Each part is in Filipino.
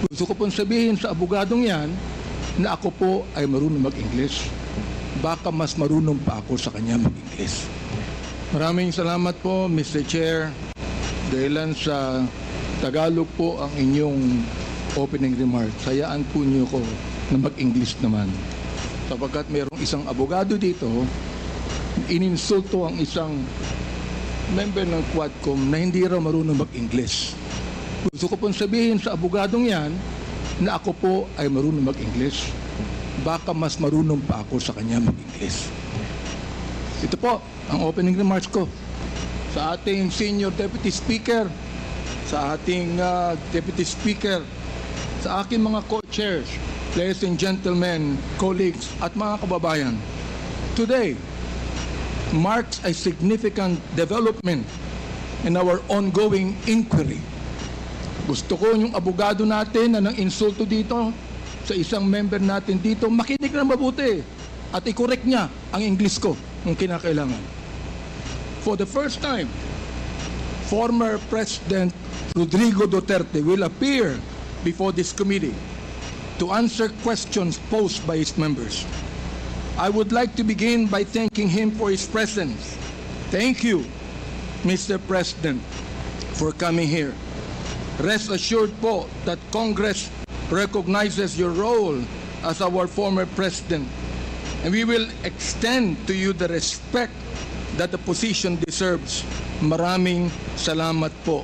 Gusto ko pong sabihin sa abogadong yan na ako po ay marunong mag-English. Baka mas marunong pa ako sa kanya mag-English. Maraming salamat po, Mr. Chair. Dahilan sa Tagalog po ang inyong opening remarks. Hayaan po niyo ko na mag-English naman. Sapagkat mayroong isang abogado dito, ininsulto ang isang member ng Quadcom na hindi raw marunong mag-English. Gusto ko pong sabihin sa abogadong yan na ako po ay marunong mag-English. Baka mas marunong pa ako sa kanya mag-English. Ito po ang opening remarks ko sa ating Senior Deputy Speaker, sa ating Deputy Speaker, sa aking mga co-chairs, ladies and gentlemen, colleagues at mga kababayan. Today marks a significant development in our ongoing inquiry. Gusto ko yung abogado natin na nang insulto dito sa isang member natin dito, makinig na mabuti at i-correct niya ang English ko kung kinakailangan. For the first time, former President Rodrigo Duterte will appear before this committee to answer questions posed by its members. I would like to begin by thanking him for his presence. Thank you, Mr. President, for coming here. Rest assured po that Congress recognizes your role as our former president, and we will extend to you the respect that the position deserves. Maraming salamat po.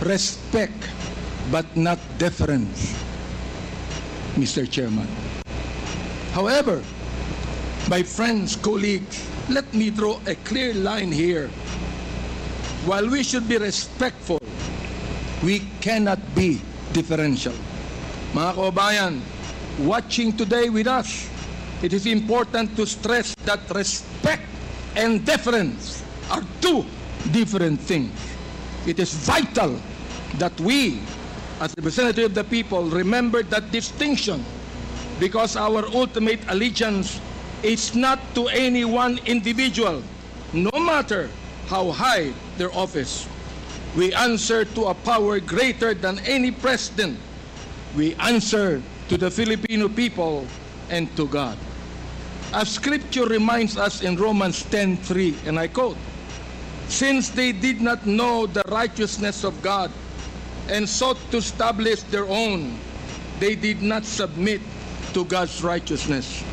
Respect, but not deference, Mr. Chairman. However, my friends, colleagues, let me draw a clear line here. While we should be respectful, we cannot be differential. Mga kababayan, watching today with us, it is important to stress that respect and deference are two different things. It is vital that we, as representatives of the people, remember that distinction, because our ultimate allegiance is not to any one individual, no matter how high their office. We answer to a power greater than any president. We answer to the Filipino people and to God. As Scripture reminds us in Romans 10:3, and I quote, "Since they did not know the righteousness of God and sought to establish their own, they did not submit to God's righteousness."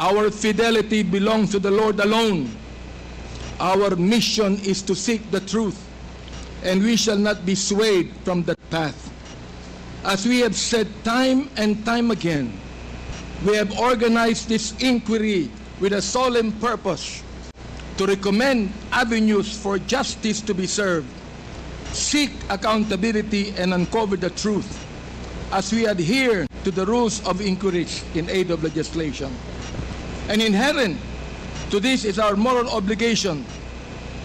Our fidelity belongs to the Lord alone. Our mission is to seek the truth, and we shall not be swayed from that path. As we have said time and time again, we have organized this inquiry with a solemn purpose to recommend avenues for justice to be served, seek accountability, and uncover the truth as we adhere to the rules of inquiry in aid of legislation. And inherent to this is our moral obligation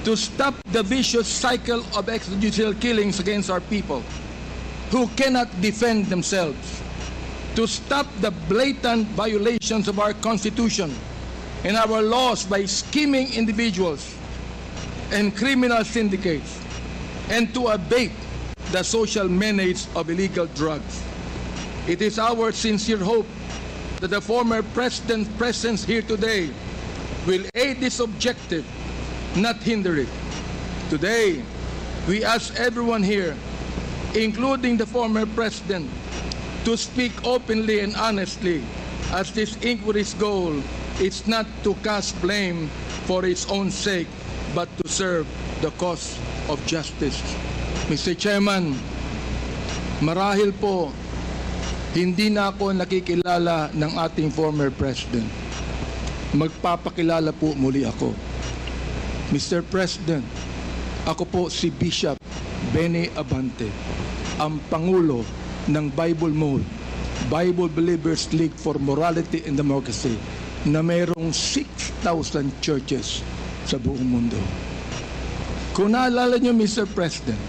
to stop the vicious cycle of extrajudicial killings against our people who cannot defend themselves, to stop the blatant violations of our Constitution and our laws by scheming individuals and criminal syndicates, and to abate the social menace of illegal drugs. It is our sincere hope that the former President's presence here today will aid this objective, not hinder it. Today, we ask everyone here, including the former President, to speak openly and honestly, as this inquiry's goal is not to cast blame for its own sake, but to serve the cause of justice. Mr. Chairman, marahil po, hindi na ako nakikilala ng ating former President. Magpapakilala po muli ako. Mr. President, ako po si Bishop Benny Abante, ang Pangulo ng Bible Mode, Bible Believers League for Morality and Democracy, na mayroong 6,000 churches sa buong mundo. Kung naalala nyo, Mr. President,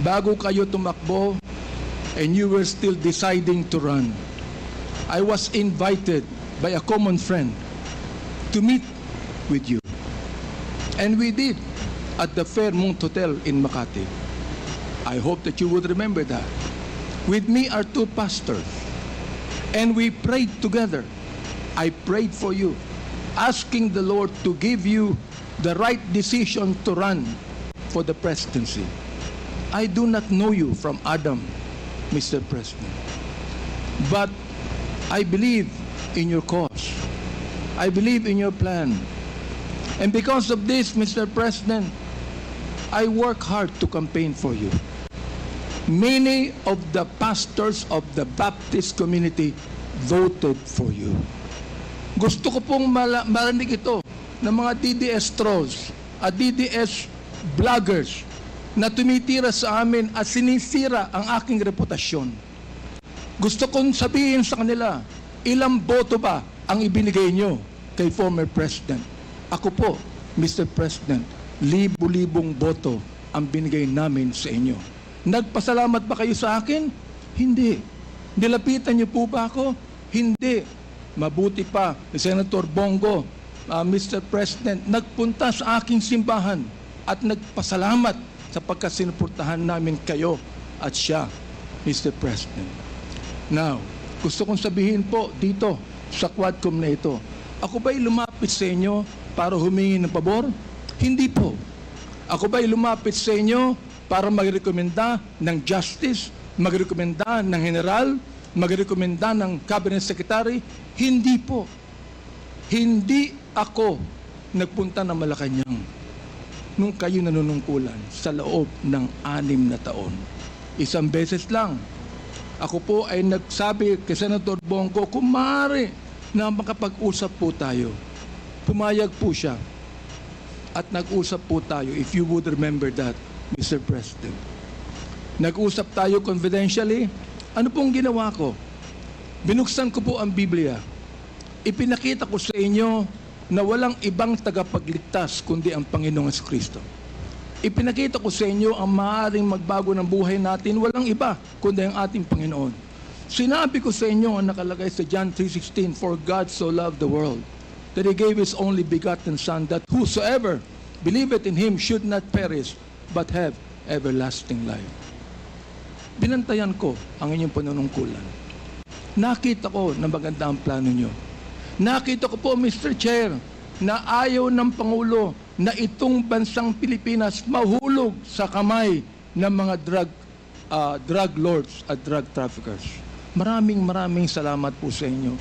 bago kayo tumakbo and you were still deciding to run, I was invited by a common friend to meet with you. And we did at the Fairmont Hotel in Makati. I hope that you would remember that. With me are two pastors. And we prayed together. I prayed for you, asking the Lord to give you the right decision to run for the presidency. I do not know you from Adam, Mr. President. But I believe in your cause. I believe in your plan. And because of this, Mr. President, I work hard to campaign for you. Many of the pastors of the Baptist community voted for you. Gusto ko pong marinig ito ng mga DDS trolls at DDS vloggers na tumitira sa amin at sinisira ang aking reputasyon. Gusto kong sabihin sa kanila, ilang boto ba ang ibinigay nyo kay former President? Ako po, Mr. President, libo-libong boto ang binigay namin sa inyo. Nagpasalamat ba kayo sa akin? Hindi. Nilapitan niyo po ba ako? Hindi. Mabuti pa, Senator Bongo, Mr. President, nagpunta sa aking simbahan at nagpasalamat sapagkat sinuportahan namin kayo at siya, Mr. President. Now, gusto kong sabihin po dito sa Quadcom na ito, ako ba'y lumapit sa inyo para humingi ng pabor? Hindi po. Ako ba'y lumapit sa inyo para magrekomenda ng justice, magrekomenda ng general, magrekomenda ng cabinet secretary? Hindi po. Hindi ako nagpunta ng Malacanang nung kayo nanunungkulan sa loob ng 6 na taon. Isang beses lang. Ako po ay nagsabi kay Senator Bongo, kung maaari na makapag-usap po tayo. Pumayag po siya. At nag-usap po tayo, if you would remember that, Mr. President. Nag-usap tayo confidentially. Ano pong ginawa ko? Binuksan ko po ang Biblia. Ipinakita ko sa inyo na walang ibang tagapagligtas kundi ang Panginoong Kristo. Ipinakita ko sa inyo ang maaaring magbago ng buhay natin, walang iba kundi ang ating Panginoon. Sinabi ko sa inyo ang nakalagay sa John 3:16, for God so loved the world that He gave His only begotten Son, that whosoever believeth in Him should not perish but have everlasting life. Binantayan ko ang inyong panunungkulan. Nakita ko na maganda ang plano nyo. Nakita ko po, Mr. Chair, na ayaw ng Pangulo na itong bansang Pilipinas mahulog sa kamay ng mga drug lords at drug traffickers. Maraming salamat po sa inyo.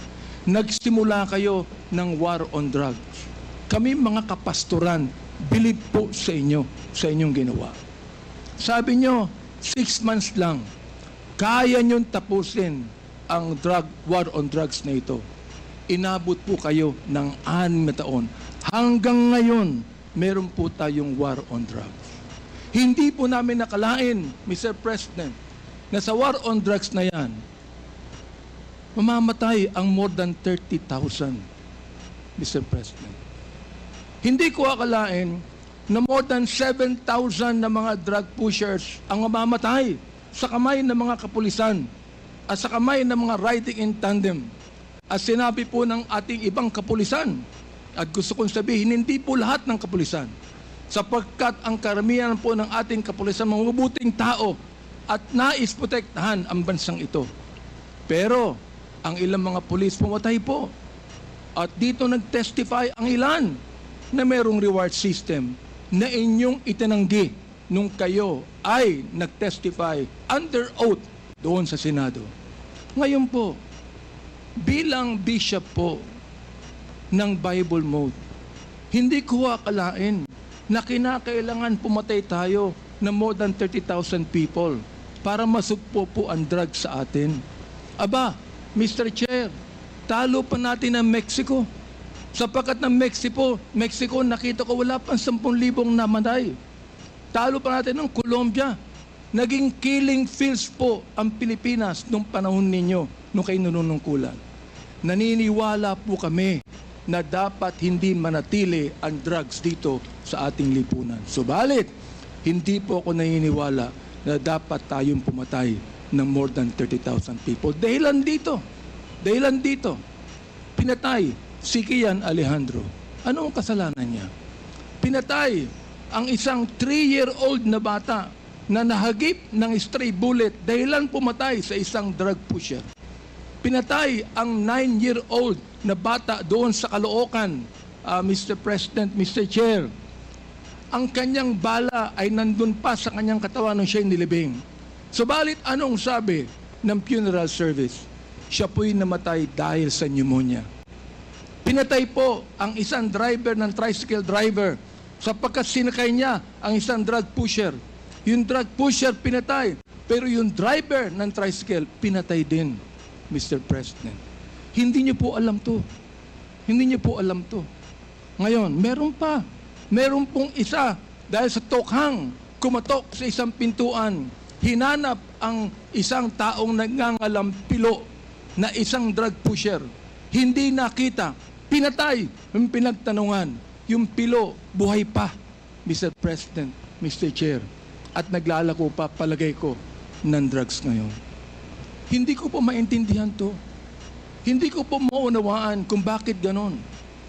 Nagsimula kayo ng war on drugs. Kami mga kapastoran, believe po sa inyo, sa inyong ginawa. Sabi nyo, 6 months lang, kaya nyong tapusin ang war on drugs na ito. Inabot po kayo ng 6 na taon. Hanggang ngayon, meron po tayong war on drugs. Hindi po namin nakalain, Mr. President, na sa war on drugs na yan, mamamatay ang more than 30,000, Mr. President. Hindi ko akalain na more than 7,000 na mga drug pushers ang mamamatay sa kamay ng mga kapulisan at sa kamay ng mga riding in tandem. At sinabi po ng ating ibang kapulisan, at gusto kong sabihin, hindi po lahat ng kapulisan, sapagkat ang karamihan po ng ating kapulisan mga mabuting tao at nais protektahan ang bansang ito. Pero ang ilang mga pulis pumatay po. At dito nag-testify ang ilan na merong reward system na inyong itinanggi nung kayo ay nag-testify under oath doon sa Senado. Ngayon po, bilang bishop po ng Bible Mode, hindi ko akalain na kinakailangan pumatay tayo na more than 30,000 people para masugpo po ang drugs sa atin. Aba, Mr. Chair, talo pa natin ang Mexico. Sapagkat ng Mexico, nakita ko wala pang 10,000 namatay. Talo pa natin ng Colombia. Naging killing fields po ang Pilipinas nung panahon ninyo, nung kayo nanunungkulan. Naniniwala po kami na dapat hindi manatili ang drugs dito sa ating lipunan. Subalit, hindi po ako naniniwala na dapat tayong pumatay ng more than 30,000 people. Dahilan dito, pinatay si Kian Alejandro. Ano ang kasalanan niya? Pinatay ang isang 3-year-old na bata na nahagip ng stray bullet dahilan pumatay sa isang drug pusher. Pinatay ang 9-year-old na bata doon sa Caloocan, Mr. President, Mr. Chair. Ang kanyang bala ay nandun pa sa kanyang katawan nung siya'y nilibing. Subalit anong sabi ng funeral service? Siya po'y namatay dahil sa pneumonia. Pinatay po ang isang driver ng tricycle driver sapagkat sinakay niya ang isang drug pusher. Yung drug pusher pinatay, pero yung driver ng tricycle pinatay din, Mr. President. Hindi niyo po alam to. Hindi niyo po alam to. Ngayon, meron pong isa dahil sa tokhang kumatok sa isang pintuan, hinanap ang isang taong nangangalampilo na isang drug pusher. Hindi nakita, pinatay, yung pinagtanungan. Yung pilo, buhay pa, Mr. President, Mr. Chair. At naglalako pa, palagay ko, ng drugs ngayon. Hindi ko po maintindihan to. Hindi ko po maunawaan kung bakit ganon.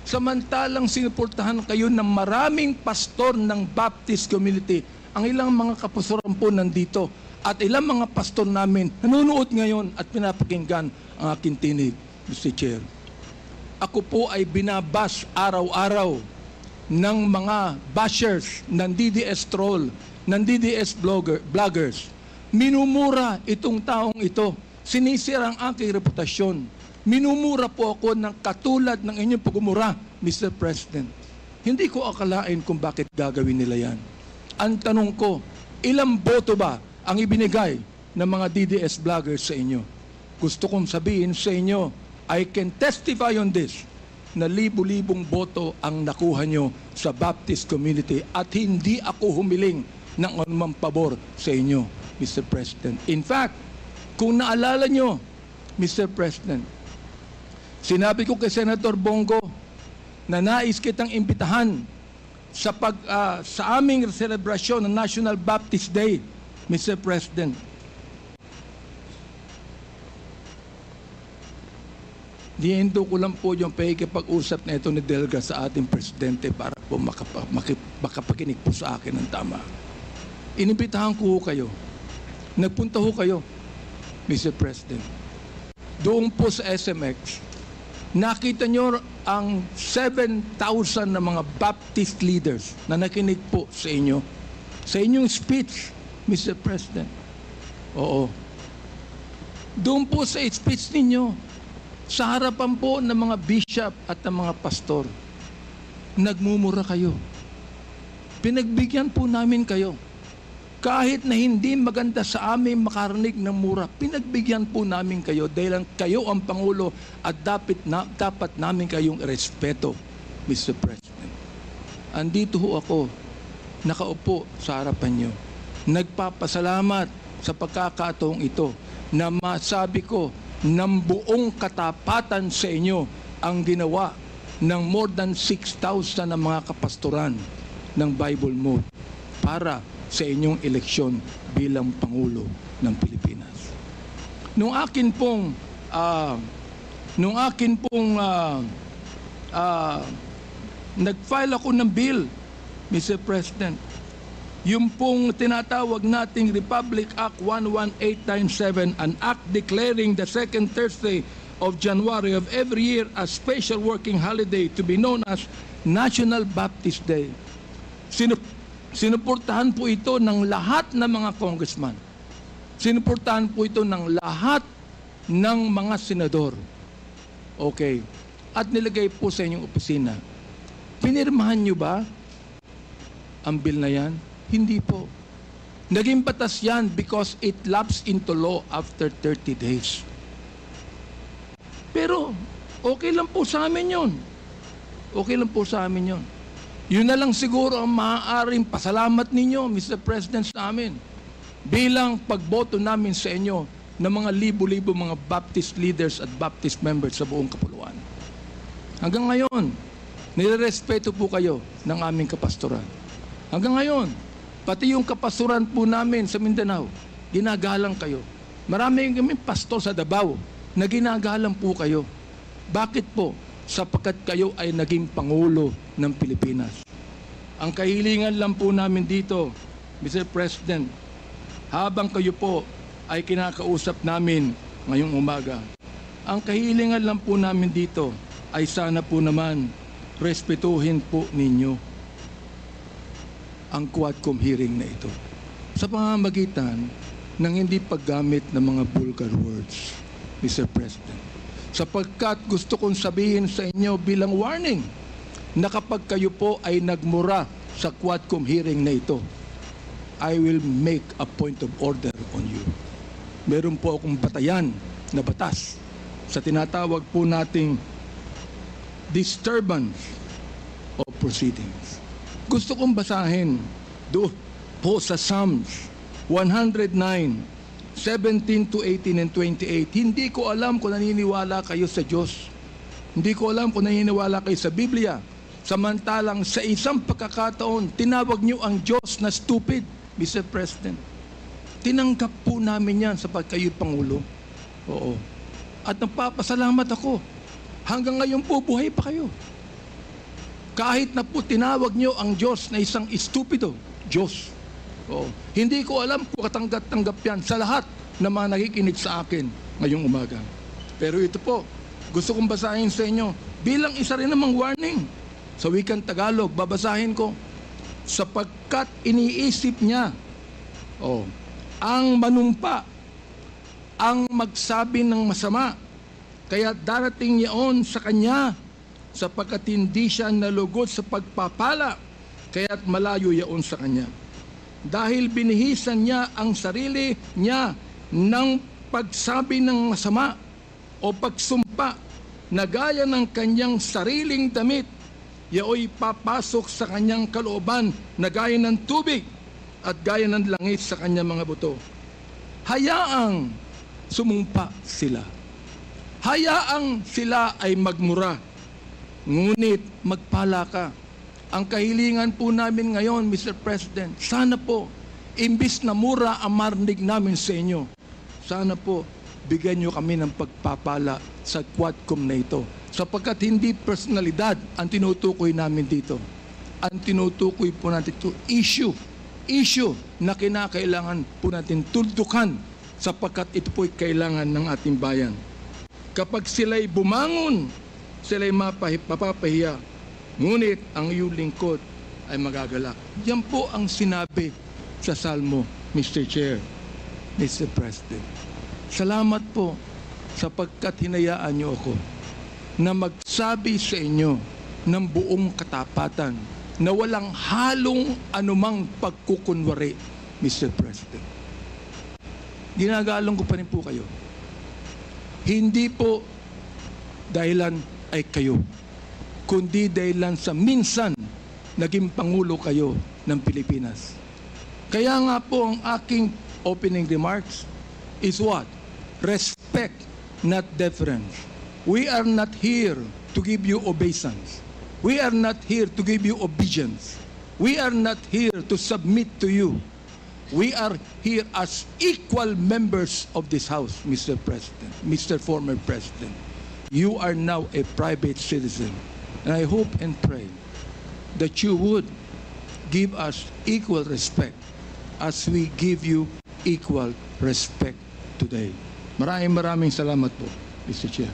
Samantalang sinuportahan kayo ng maraming pastor ng Baptist community. Ang ilang mga kapastoran po nandito at ilang mga pastor namin nanonood ngayon at pinapakinggan ang aking tinig, Mr. Chair. Ako po ay binabas araw-araw ng mga bashers ng DDS troll, ng DDS bloggers. Minumura itong taong ito. Sinisira ang aking reputasyon. Minumura po ako ng katulad ng inyong pagmumura, Mr. President. Hindi ko akalain kung bakit gagawin nila yan. Ang tanong ko, ilang boto ba ang ibinigay ng mga DDS bloggers sa inyo? Gusto kong sabihin sa inyo, I can testify on this, na libu-libong boto ang nakuha nyo sa Baptist community at hindi ako humiling ng anumang pabor sa inyo, Mr. President. In fact, kung naalala nyo, Mr. President, sinabi ko kay Senator Bongo na nais kitang imbitahan sa aming selebrasyon ng National Baptist Day, Mr. President. Diendo ko lang po yung pakikipag-usap na ito ni Delga sa ating Presidente para po makapakinig po sa akin ng tama. Inimbitahan ko kayo. Nagpunta ho kayo, Mr. President. Doon po sa SMX, nakita nyo ang 7,000 na mga Baptist leaders na nakinig po sa inyo. Sa inyong speech, Mr. President. Oo. Doon po sa speech ninyo, sa harapan po ng mga bishop at ng mga pastor, nagmumura kayo. Pinagbigyan po namin kayo. Kahit na hindi maganda sa amin makarinig ng mura, pinagbigyan po namin kayo dahil kayo ang Pangulo at dapat namin kayong respeto, Mr. President. Andito ho ako, nakaupo sa harapan nyo. Nagpapasalamat sa pagkakataong ito na masabi ko ng buong katapatan sa inyo ang ginawa ng more than 6,000 na mga kapastoran ng Bible Mode para sa inyong eleksyon bilang Pangulo ng Pilipinas. Nung akin pong nag-file ako ng bill, Mr. President, yung pong tinatawag nating Republic Act 11897, an act declaring the second Thursday of January of every year as special working holiday to be known as National Baptist Day. Sinuportahan po ito ng lahat ng mga congressman. Sinuportahan po ito ng lahat ng mga senador. Okay. At nilagay po sa inyong opisina. Pinirmahan nyo ba ang bill na yan? Hindi po. Naging batas yan because it lapsed into law after 30 days. Pero okay lang po sa amin yun. Okay lang po sa amin yun. Yun na lang siguro ang maaaring pasalamat ninyo, Mr. President, sa amin. Bilang pagboto namin sa inyo ng mga libo-libo mga Baptist leaders at Baptist members sa buong kapuluan. Hanggang ngayon, nirerespeto po kayo ng aming kapastoran. Hanggang ngayon, pati yung kapastoran po namin sa Mindanao, ginagalang kayo. Marami kami pastor sa Davao na ginagalang po kayo. Bakit po? Sapagkat kayo ay naging Pangulo ng Pilipinas. Ang kahilingan lang po namin dito, Mr. President, habang kayo po ay kinakausap namin ngayong umaga. Ang kahilingan lang po namin dito ay sana po naman respetuhin po ninyo ang Quadcom hearing na ito sa pamamagitan ng hindi paggamit ng mga vulgar words, Mr. President. Sapagkat gusto kong sabihin sa inyo bilang warning na kapag kayo po ay nagmura sa Quadcom hearing na ito, I will make a point of order on you. Meron po akong batayan na batas sa tinatawag po nating disturbance of proceedings. Gusto kong basahin doon po sa Psalms 109, 17 to 18 and 28. Hindi ko alam kung naniniwala kayo sa Diyos. Hindi ko alam kung naniniwala kayo sa Biblia. Samantalang sa isang pagkakataon, tinawag niyo ang Diyos na stupid, Mr. President. Tinanggap po namin yan sapagkat kayo Pangulo. Oo. At nagpapasalamat ako. Hanggang ngayon po, buhay pa kayo. Kahit na po tinawag niyo ang Diyos na isang stupido, Diyos. Oo. Hindi ko alam kung katanggap-tanggap yan sa lahat na mga nakikinig sa akin ngayong umaga. Pero ito po, gusto kong basahin sa inyo bilang isa rin namang warning. Sa wikang Tagalog, babasahin ko. Sapagkat iniisip niya, ang manumpa, ang magsabi ng masama, kaya darating yaon sa kanya, sapagkat hindi siya nalugod sa pagpapala, kaya't malayo yaon sa kanya. Dahil binihisan niya ang sarili niya ng pagsabi ng masama o pagsumpa na gaya ng kanyang sariling damit, yaoy papasok sa kanyang kalooban na gaya ng tubig at gaya ng langit sa kanyang mga buto. Hayaang sumumpa sila. Hayaang sila ay magmura. Ngunit magpala ka. Ang kahilingan po namin ngayon, Mr. President, sana po, imbis na mura ang marinig namin sa inyo, sana po, bigyan nyo kami ng pagpapala sa Quadcom na ito. Sapagkat hindi personalidad ang tinutukoy namin dito. Ang tinutukoy po natin ito, issue na kinakailangan po natin tuldukan sapagkat ito po'y kailangan ng ating bayan. Kapag sila'y bumangon, sila'y mapapahiya, ngunit ang iyong lingkod ay magagalak. Yan po ang sinabi sa Salmo, Mr. Chair, Mr. President. Salamat po sapagkat hinayaan niyo ako na magsabi sa inyo ng buong katapatan na walang halong anumang pagkukunwari, Mr. President. Ginagalong ko pa rin po kayo. Hindi po dahilan ay kayo, kundi dahilan sa minsan naging Pangulo kayo ng Pilipinas. Kaya nga po ang aking opening remarks is what? Respect, not deference. We are not here to give you obeisance. We are not here to give you obedience. We are not here to submit to you. We are here as equal members of this House, Mr. President, Mr. Former President. You are now a private citizen. And I hope and pray that you would give us equal respect as we give you equal respect today. Maraming salamat po, Mr. Chair.